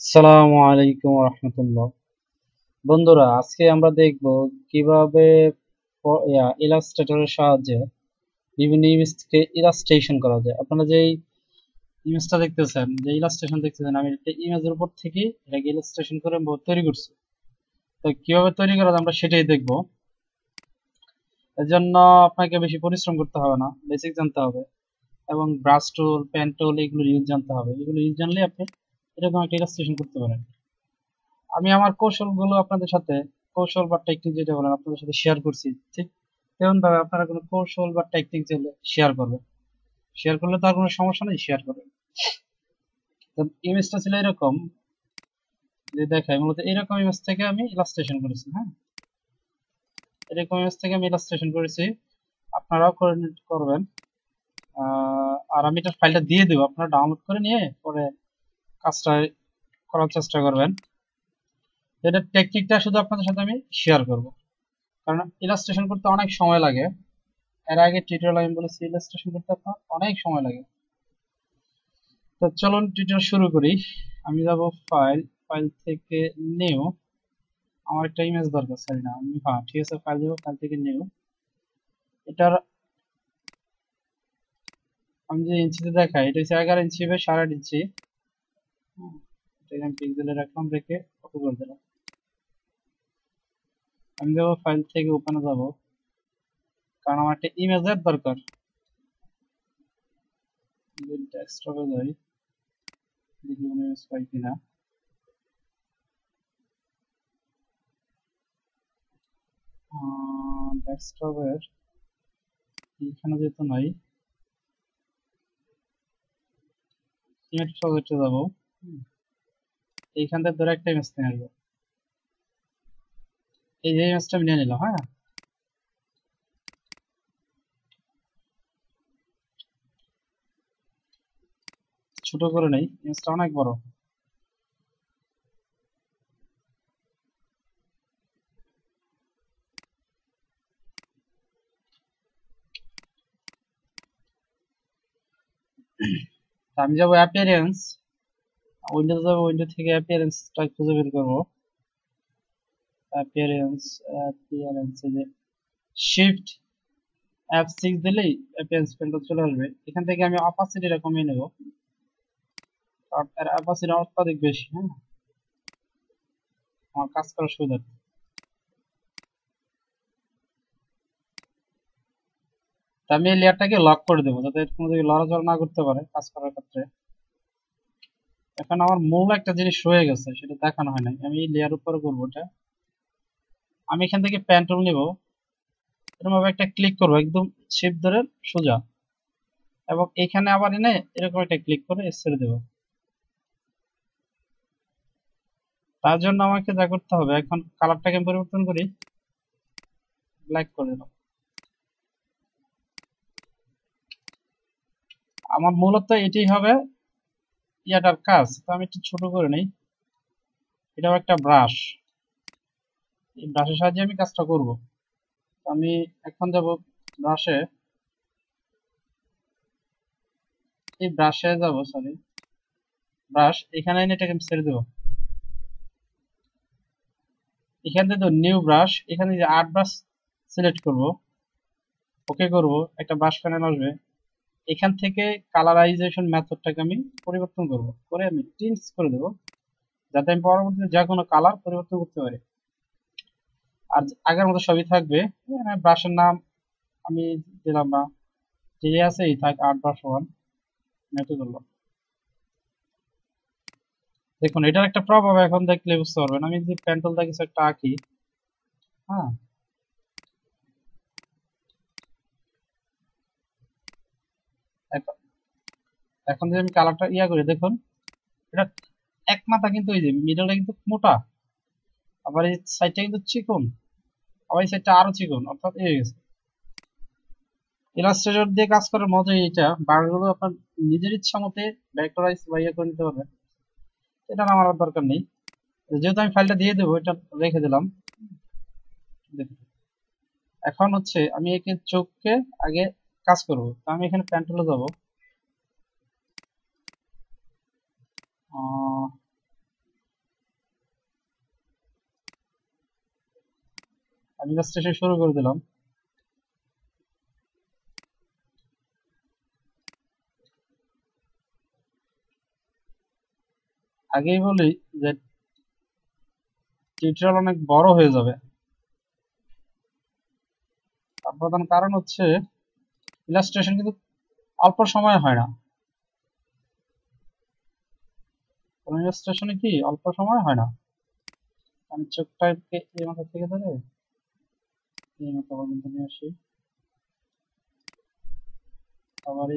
আসসালামু আলাইকুম রহমতুল্লাহ। বন্ধুরা, আজকে আমরা দেখব কিভাবে ইলাস্ট্রেটরের সাহায্যে বিভিন্ন ইমেজ থেকে ইলাস্ট্রেশন করা যায়। আপনারা যে ইমেজটা দেখতেছেন, যে ইলাস্ট্রেশন দেখতেছেন, আমি একটা ইমেজের উপর থেকে এটাকে ইলাস্ট্রেশন করে তৈরি করছি। তো কিভাবে তৈরি করা যায় আমরা সেটাই দেখব। এর জন্য আপনাকে বেশি পরিশ্রম করতে হবে না, বেসিক জানতে হবে এবং ব্রাশ টুল, পেন টুল এগুলো ইউজ জানতে হবে। এগুলো ইউজ জানলে আপনি এরকম একটা ইলাস্ট্রেশন করতে পারেন। আমি আমার কৌশলগুলো আপনাদের সাথে, কৌশল বা টেকনিক যেটা বলেন, আপনাদের সাথে শেয়ার করছি। ঠিক তেমন ভাবে আপনারা কোনো কৌশল বা টেকনিক চাইলে শেয়ার করবেন। শেয়ার করলে তো আর কোনো সমস্যা নেই, শেয়ার করবেন। তো ইমেজটা ছিল এরকম, যে দেখায় মূলত এরকম ইমেজ থেকে আমি ইলাস্ট্রেশন করেছি। হ্যাঁ, এরকম ইমেজ থেকে আমি ইলাস্ট্রেশন করেছি, আপনারাও করে করবেন। আর আমি এটার ফাইলটা দিয়ে দেবো, আপনারা ডাউনলোড করে নিয়ে পরে কাজটা করার চেষ্টা করবেন। এটার টেকনিকটা শুধু আপনাদের সাথে আমি শেয়ার করব, কারণ ইলাস্ট্রেশন করতে অনেক সময় লাগে। এর আগে টিউটোরিয়াল আমি বলেছি ইলাস্ট্রেশন করতে আপনার অনেক সময় লাগে। তো চলুন টিউটোরিয়াল শুরু করি। আমি যাব ফাইল, ফাইল থেকে নিউ। আমার একটা ইমেজ দরকার, সরি না আমি, হ্যাঁ ঠিক আছে, ফাইল দেবো, ফাইল থেকে নিউ। এটার আমি যে ইঞ্চিতে দেখাই, এটা হচ্ছে 11 ইঞ্চি বাই 8.5 ইঞ্চি। এটাকে আমি পিক্সেলে রাখলাম, রেখে কপি করে দিলাম। আমি যাবো ফাইল থেকে ওপেনে যাব, কারণ আমার একটা ইমেজের দরকার। ডেস্কটপে যাই, দেখি কোনো ইমেজ পাই কিনা। ডেস্কটপের এখানে যেহেতু নাই, ইমেজ প্রজেক্টে যাবো। এইখান থেকে ধরে একটা ইমেজ নিয়ে আসবো। এই যে ইমেজটা আমি নিয়ে নিলাম। হ্যাঁ, ছোট করে নেই, ইমেজটা অনেক বড়। তা আমি যাবো অ্যাপিয়ারেন্স, উইন্ডোজ যাবো, উইন্ডো থেকে অ্যাপিয়ারেন্সটা খুঁজে বের করবো। অ্যাপিয়ারেন্স, অ্যাপিয়ারেন্স এই যে শিফট F6 দিলেই অ্যাপিয়ারেন্স প্যানেলটা চলে আসবে। এখান থেকে আমি অপাসিটিটা কমিয়ে নেব, কারণ এর অপাসিটি অত্যাধিক বেশি। হ্যাঁ, আমার কাজ করার সুবিধা। তা আমি এই লেয়ারটাকে লক করে দেবো, যাতে কোনো দিকে লড়াচড়া না করতে পারে কাজ করার ক্ষেত্রে। এখন আমার মূল একটা জিনিস হয়ে গেছে, সেটা দেখানো হয় নাই। আমি এই লেয়ার উপরে করবো এটা। আমি এখান থেকে প্যান টুল নিব, এরকম ভাবে একটা ক্লিক করবো একদম শিফট ধরে সোজা, এবং এখানে আবার এনে এরকম একটা ক্লিক করে ছেড়ে দেবো। তার জন্য আমাকে যা করতে হবে, এখন কালারটাকে আমি পরিবর্তন করি, ব্ল্যাক করে দিলাম। আমার মূলত এটাই হবে ইয়াটার কাজ। তো আমি একটু ছোট করে নেই, এটাও একটা ব্রাশ, এই ব্রাশের সাহায্যে আমি কাজটা করব। আমি এখন যাব ব্রাশে, এই ব্রাশে যাব, সরি ব্রাশ, এখানে এনে এটাকে আমি ছেড়ে দেবো। এখান থেকে তো নিউ ব্রাশ, এখানে যে আর্ট ব্রাশ সিলেক্ট করব, ওকে করব, একটা ব্রাশ প্যানেল আসবে। এখান থেকে কালারাইজেশন মেথডটাকে আমি পরিবর্তন করব, করে আমি টিন্টস করে দেবো, যাতে আমি পরবর্তীতে যে কোনো কালার পরিবর্তন করতে পারি। আর আগের মতো সবই থাকবে। ব্রাশের নাম আমি দিলাম না, যে আছে এই থাক, 8/1 মেথড করলাম। দেখুন এটার একটা প্রভাব এখন দেখলে বুঝতে পারবেন। আমি যদি পেন্টলটা কিছু একটা আঁকি, হ্যাঁ, এখন এখন যদি আমি কালারটা ইয়া করি, দেখুন এটা এক মাথা, কিন্তু এই যে মিডলটা কিন্তু মোটা, আবার এই সাইডটা কিন্তু চিকন, আবার এই সাইডটা আরো চিকন, অর্থাৎ এই হয়ে গেছে। ইলাস্ট্রেটর দিয়ে কাজ করার মজাই এটা, বারগুলো আপনার নিজের ইচ্ছা মতে ভেক্টরাইজ বা ইয়ে করে নিতে পারবেন। এটা আমার আর দরকার নেই, যেহেতু আমি ফাইলটা দিয়ে দেবো, এটা রেখে দিলাম। দেখুন এখন হচ্ছে আমি একে চোখকে আগে কাজ করব। তো আমি এখানে প্যান্টুলে যাব, আমি ইলাস্ট্রেশন শুরু করে দিলাম। আগেই বলি যে টিউটোরিয়াল অনেক বড় হয়ে যাবে, তার প্রধান কারণ হচ্ছে ইলাস্ট্রেশন কিন্তু অল্প সময় হয় না। কোন ইলাস্ট্রেশনে কি অল্প সময় হয় না। আমি চোখটাকে এই মাথা থেকে ধরে এই মাথা পর্যন্ত নিয়ে আসি, আবার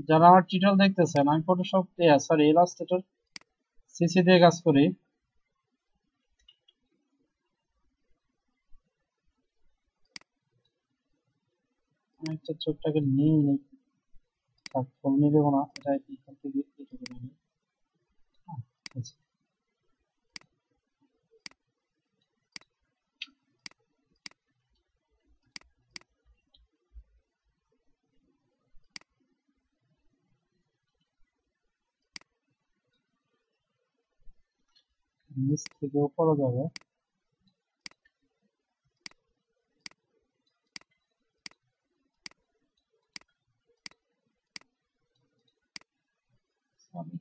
যারা আমার টিউটোরিয়াল দেখতেছেন, আমি ফটোশপ সরি ইলাস্ট্রেটর সিসি দিয়ে কাজ করি। আমি একটা চোখটাকে নিয়ে নিই, ফুল নিয়ে দেবো না, এটা এখান থেকে এটুকু নেবো। আচ্ছা, নিচ থেকে উপরে যাবে। Sorry,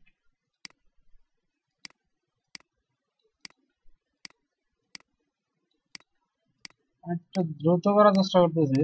আমি একটু দ্রুত করার চেষ্টা করতেছি।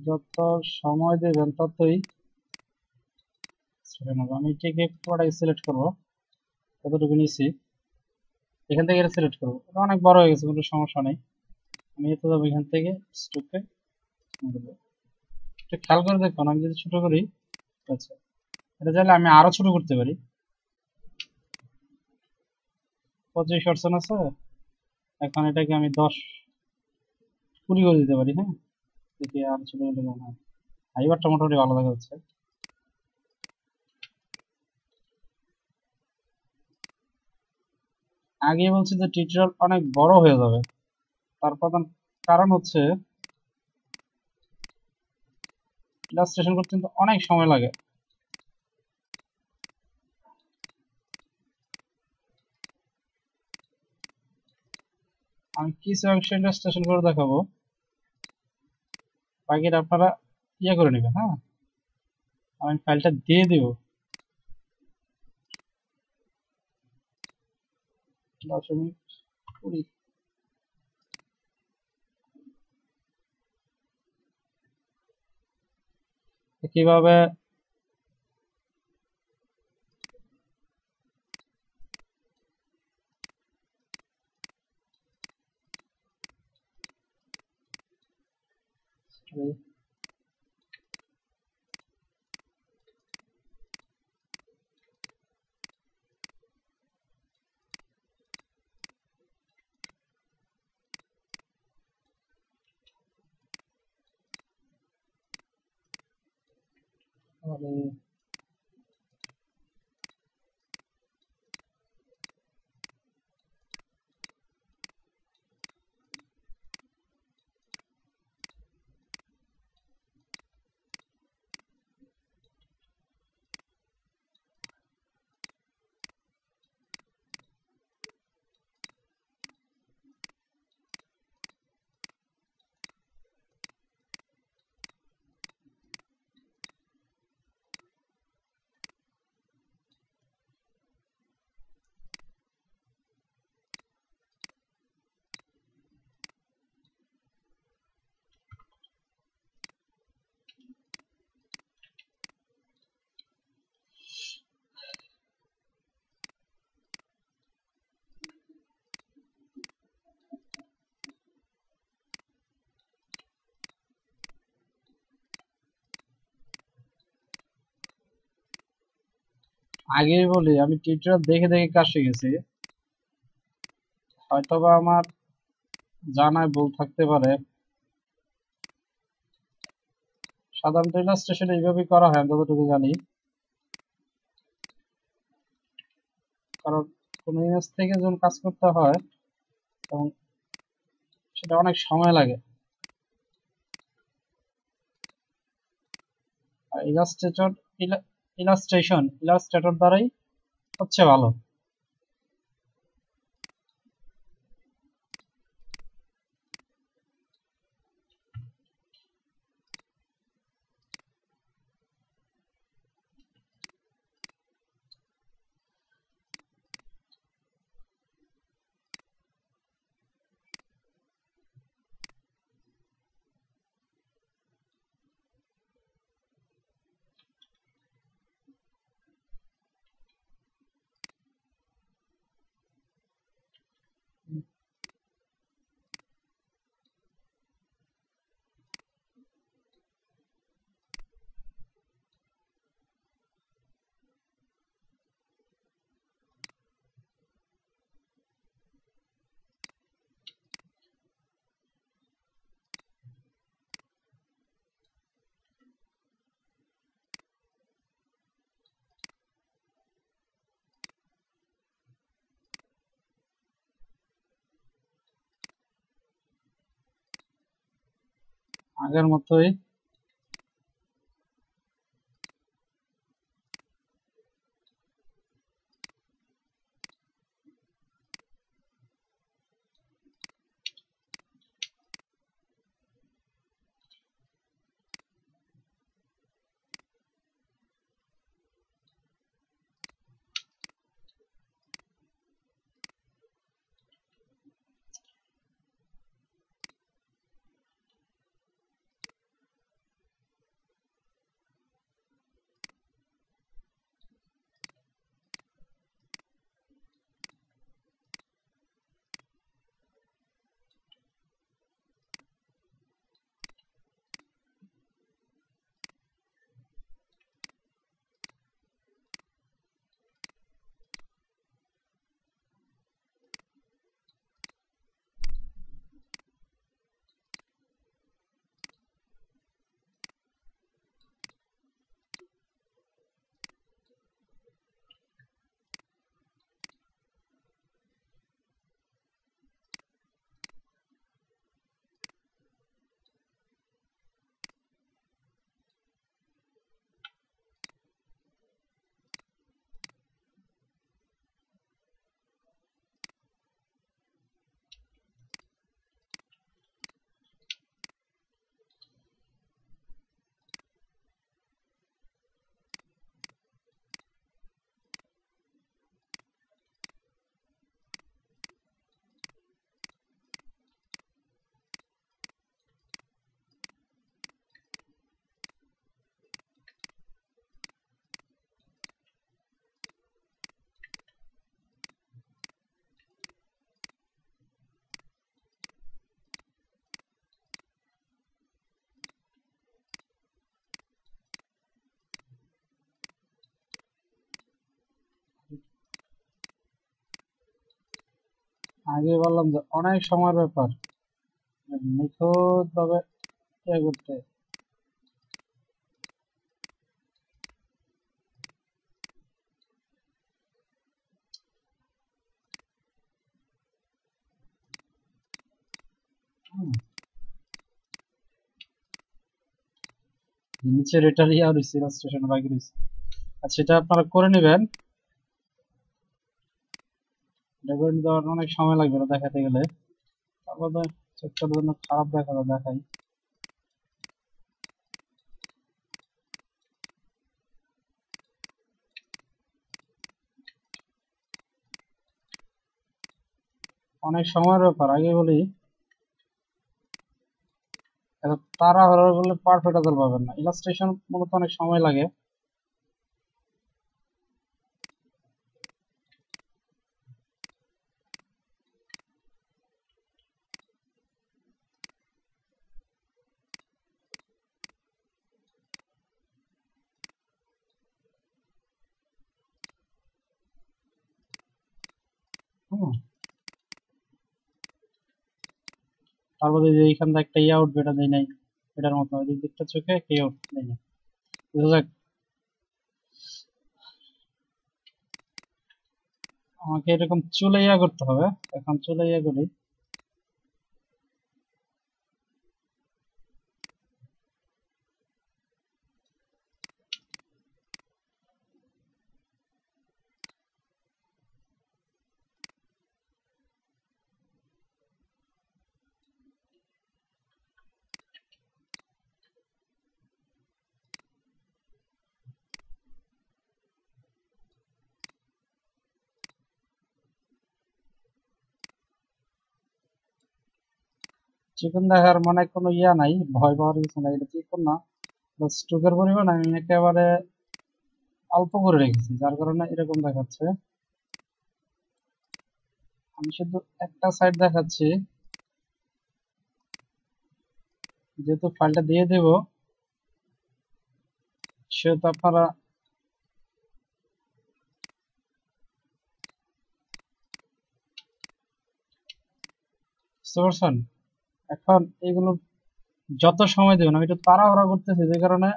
যত সময় দেবেন ততই সেকেন্ড হবে। আমি এটাকে পুরোটাই সিলেক্ট করবো, কতটুকু নিচ্ছি এখান থেকে এটা সিলেক্ট করবো। এটা অনেক বড় হয়ে গেছে, কোনো সমস্যা নেই। আমি এতে যাবো এখান থেকে স্ট্রোকে একটু খেয়াল করে দেখুন, আমি যদি ছোট করি, আচ্ছা এটা চাইলে আমি আরো ছোট করতে পারি। 25% আছে, এখন এটাকে আমি 10-20 করে দিতে পারি। হ্যাঁ, দেখি আর ছোট করলে কেমন হয়। ফাইবারটা মোটামুটি ভালো দেখা যাচ্ছে। আগে বলছি যে টিউটোরিয়াল অনেক বড় হয়ে যাবে, তার প্রধান কারণ হচ্ছে ইলাস্ট্রেশন করতে কিন্তু অনেক সময় লাগে। আমি কিছু অংশ ইলাস্ট্রেশন করে দেখাবো, বাকিটা আপনারা ইয়ে করে নেবেন। হ্যাঁ, আমি ফাইলটা দিয়ে দিব। 10:20 কিভাবে আগেই বলি আমি টিউটোরিয়াল দেখে দেখে কাজ শিখেছি। হয়তোবা আমার জানায় ভুল থাকতে পারে। সাধারণত ইলাস্ট্রেশন এইভাবেই করা হয় আমি যতটুকু জানি, কারণ কোনো ইমেজ থেকে যখন কাজ করতে হয় এবং সেটা অনেক সময় লাগে। আর ইলাস্ট্রেটর দ্বারাই হচ্ছে ভালো। আগের মতোই আগে বললাম যে অনেক সময়ের ব্যাপার নিখুঁত ভাবে ইয়ে করতে। হুম, নিচের এটা ইয়া রয়েছে ইলাস্ট্রেশন বাকি রয়েছে। আর সেটা আপনারা করে নেবেন। এটা করে নিতে আবার অনেক সময় লাগবে এটা দেখাতে গেলে। তারপর চেক করার জন্য খারাপ দেখাবে দেখাই। অনেক সময়ের ব্যাপার আগে বলি, এটা তাড়াহুড়ো করলে পারফেক্ট রেজাল্ট পাবেন না। ইলাস্ট্রেশন মূলত অনেক সময় লাগে। হুম, তারপরে যে এইখানটা একটা ইয়ে উঠবে, এটা দেয় নাই, এটার মতো ওই দিকটা চোখে একটা ইয়ে উঠবে, দেয় নাই। বুঝা যাক, আমাকে এরকম চুলে ইয়া করতে হবে। এখন চুলে ইয়া করি। চিকন দেখার মানে কোনো ইয়া নাই, ভয় পাওয়ার কিছু নাই, এটা চিকন না। স্ট্রোকের পরিমাণ আমি একেবারে অল্প করে রেখেছি, যার কারণে এরকম দেখাচ্ছে। আমি শুধু একটা সাইড দেখাচ্ছি, যেহেতু ফাইলটা দিয়ে দেব সেহেতু আপনারা বুঝতে পারছেন। এখন এগুলো যত সময় দেবেন, আমি একটু তাড়াহুড়া করতেছি যে কারণে।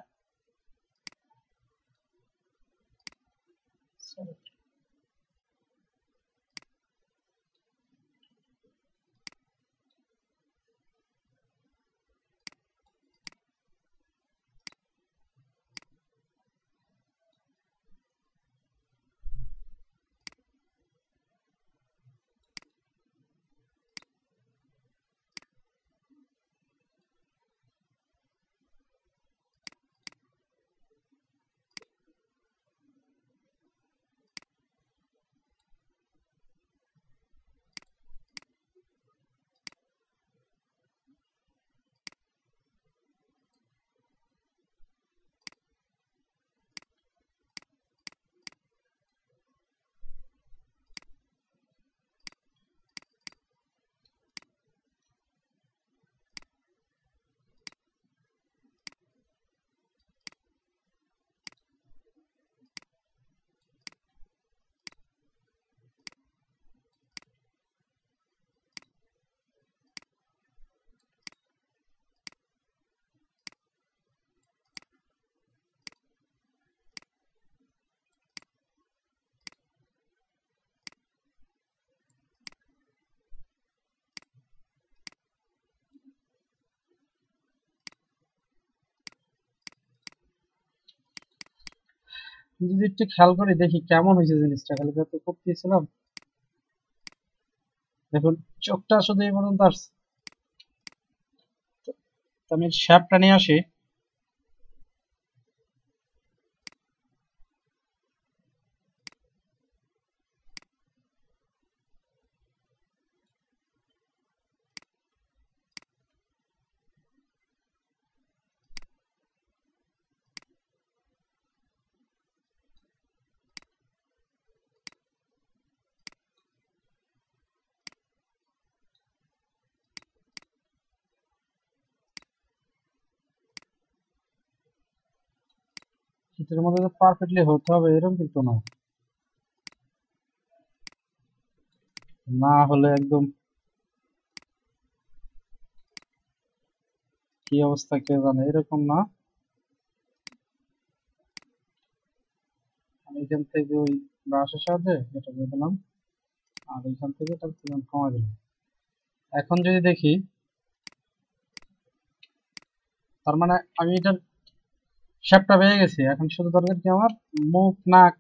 যদি একটু খেয়াল করে দেখি কেমন হয়েছে জিনিসটা, খালি তো করতেছিলাম। দেখুন, চোখটা শুধু এই পর্যন্ত আসছে। তো আমি শ্যাপটা নিয়ে আসি। এটার মধ্যে তো পারফেক্টলি হতে হবে এরকম কিন্তু না, না হলে একদম কি অবস্থা কে জানে, এরকম না। আমি এখান থেকে ওই ব্রাশের সাহায্যে এটা করে দিলাম, আর এখান থেকে এটা কমাই দিলাম। এখন যদি দেখি, তার মানে আমি এটার শেপটা পেয়ে গেছি। এখন শুধু দরকার কি আমার, মুখ, নাক।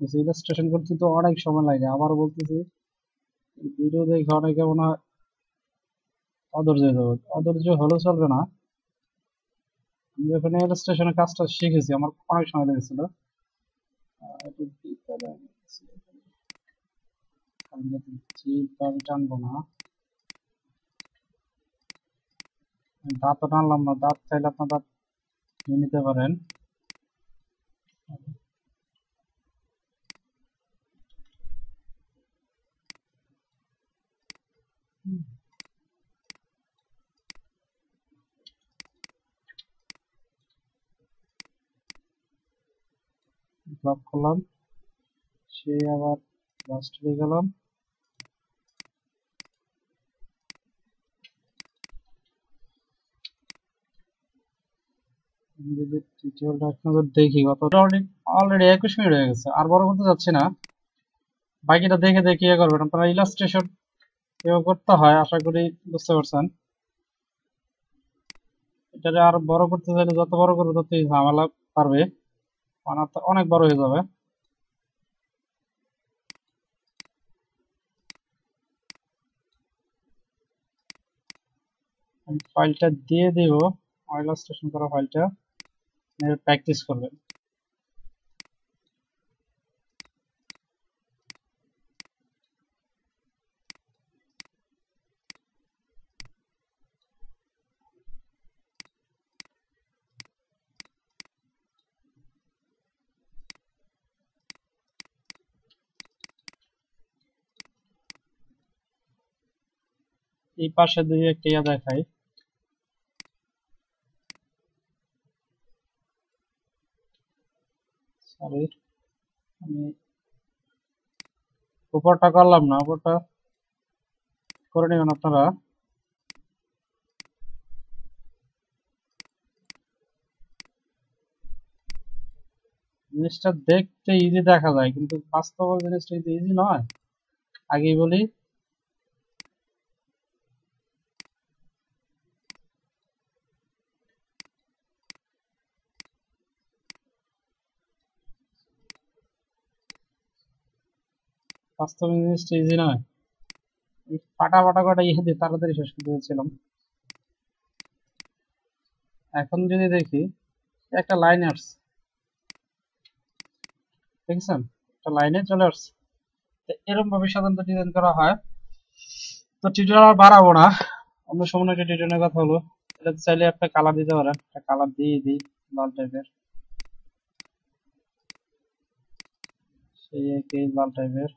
ইলাস্ট্রেশন করতে তো অনেক সময় লাগে, আবার বলতেছি ভিডিও দেখে অনেকে মনে হয় অধৈর্য হয়ে যাবে। অধৈর্য হলেও চলবে না। আমি যখন ইলাস্ট্রেশনের কাজটা শিখেছি আমার অনেক সময় লেগেছিল। একটু ভিতরে আমি যাতে জিভটা আমি টানবো না। আমি দাঁতও টানলাম না, দাঁত চাইলে আপনার দাঁত নিয়ে নিতে পারেন। ব্লক করলাম, সে আবার লাস্ট হয়ে গেলাম। আমি যদি টিউটোরিয়ালটা আপনাদের দেখি, কত অলরেডি 21 মিনিট হয়ে গেছে, আর বড় করতে যাচ্ছি না। বাকিটা দেখে দেখে ইয়ে করবেন আপনারা। ইলাস্ট্রেশন এভাবে করতে হয়, আশা করি বুঝতে পারছেন। এটারে আর বড় করতে চাইলে যত বড় করবে ততই ঝামেলা পারবে, বানাতে অনেক বড় হয়ে যাবে। আমি ফাইলটা দিয়ে দিব, ইলাস্ট্রেশন করা ফাইলটা প্র্যাকটিস করবেন। এই পাশে দুই একটা ইয়া দেখাই। সরি, আমি উপরটা করলাম না, উপরটা করে নেবেন আপনারা। জিনিসটা দেখতে ইজি দেখা যায়, কিন্তু বাস্তবে জিনিসটা কিন্তু ইজি নয়, আগেই বলি। বাস্তবে জিনিসটা ইজি নয়। ফাটা ফাটা কটা ইয়ে দিয়ে তাড়াতাড়ি শেষ করতে চাচ্ছিলাম। এখন যদি দেখি একটা লাইন আসছে, দেখছেন, একটা লাইনে চলে আসছে। এরকম ভাবে সাধারণত ডিজাইন করা হয়। তো টিউটোরিয়াল আর বাড়াবো না, অন্য সময় একটা টিউটোরিয়ালের কথা হলো। এটা চাইলে একটা কালার দিতে পারেন, একটা কালার দিয়ে দিই লাল টাইপের, সেই একই লাল টাইপের।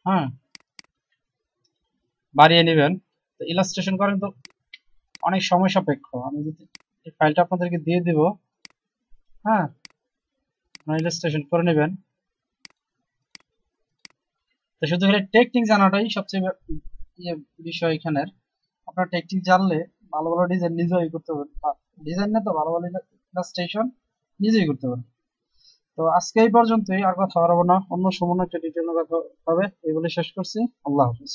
হ্যাঁ, বাড়িয়ে নেবেন। তো ইলাস্ট্রেশন করেন তো অনেক সময় সাপেক্ষ। আমি যদি এই ফাইলটা আপনাদেরকে দিয়ে দিব, হ্যাঁ, আপনারা ইলাস্ট্রেশন করে নেবেন। তো শুধু খালি টেকনিক জানাটাই সবচেয়ে ইয়ে বিষয় এখানের। আপনার টেকনিক জানলে ভালো ভালো ডিজাইন নিজেই করতে পারবেন, ডিজাইন না তো ভালো ভালো ইলাস্ট্রেশন নিজেই করতে পারবেন। তো আজকে এই পর্যন্তই, আর কথা বাড়াবো না, অন্য সময় একটা ডিটেইল কথা হবে। এই বলে শেষ করছি। আল্লাহ হাফিজ।